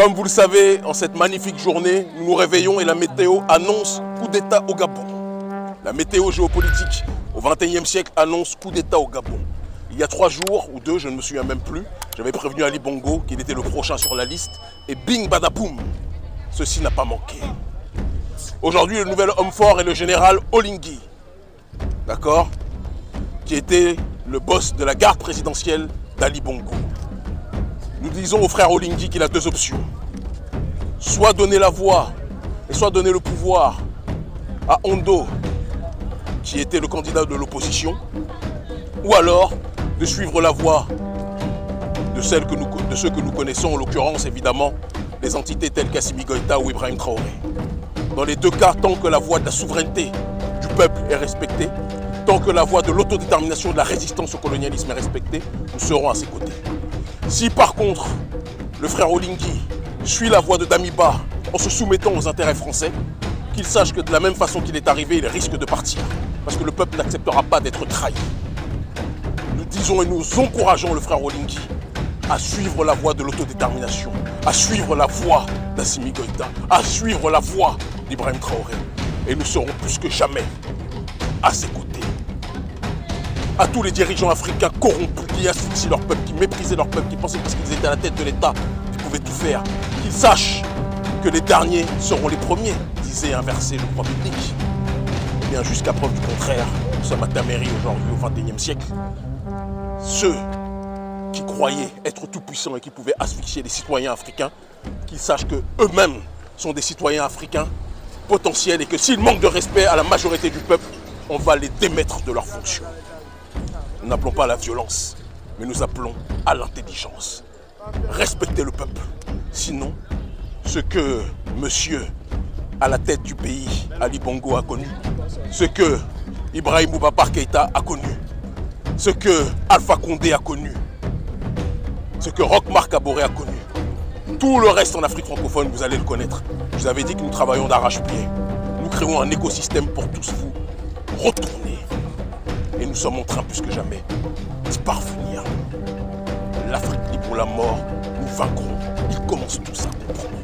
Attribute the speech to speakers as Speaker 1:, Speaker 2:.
Speaker 1: Comme vous le savez, en cette magnifique journée, nous nous réveillons et la météo annonce coup d'État au Gabon. La météo géopolitique au XXIe siècle annonce coup d'État au Gabon. Il y a 3 jours ou 2, je ne me souviens même plus, j'avais prévenu Ali Bongo qu'il était le prochain sur la liste et bing badaboum, ceci n'a pas manqué. Aujourd'hui, le nouvel homme fort est le général Oligui, d'accord, qui était le boss de la garde présidentielle d'Ali Bongo. Nous disons au frère Oligui qu'il a 2 options. Soit donner la voix et soit donner le pouvoir à Ondo, qui était le candidat de l'opposition, ou alors de suivre la voie de ceux que nous connaissons, en l'occurrence évidemment les entités telles qu'Assimi Goïta ou Ibrahim Traoré. Dans les 2 cas, tant que la voie de la souveraineté du peuple est respectée, tant que la voie de l'autodétermination, de la résistance au colonialisme est respectée, nous serons à ses côtés. Si par contre, le frère Oligui suit la voie de Damiba en se soumettant aux intérêts français, qu'il sache que de la même façon qu'il est arrivé, il risque de partir. Parce que le peuple n'acceptera pas d'être trahi. Nous disons et nous encourageons le frère Oligui à suivre la voie de l'autodétermination, à suivre la voie d'Assimi Goïta, à suivre la voie d'Ibrahim Traoré. Et nous serons plus que jamais à ses côtés. À tous les dirigeants africains corrompus qui asphyxient leur peuple, qui méprisaient leur peuple, qui pensaient que parce qu'ils étaient à la tête de l'État, qu'ils pouvaient tout faire, qu'ils sachent que les derniers seront les premiers, disait inversé le roi biblique. Et bien jusqu'à preuve du contraire, nous sommes à Taméry aujourd'hui au XXIe siècle. Ceux qui croyaient être tout-puissants et qui pouvaient asphyxier les citoyens africains, qu'ils sachent qu'eux-mêmes sont des citoyens africains potentiels et que s'ils manquent de respect à la majorité du peuple, on va les démettre de leurs fonctions. Nous n'appelons pas à la violence, mais nous appelons à l'intelligence. Respectez le peuple. Sinon, ce que monsieur à la tête du pays, Ali Bongo, a connu, ce que Ibrahim Boubacar Keïta a connu, ce que Alpha Condé a connu, ce que Roch Marc Kaboré a connu, tout le reste en Afrique francophone, vous allez le connaître. Je vous avais dit que nous travaillons d'arrache-pied. Nous créons un écosystème pour tous vous retourner. Et nous sommes en train plus que jamais d'y parvenir. L'Afrique libre ou la mort, nous vaincrons. Ils commencent tous à comprendre.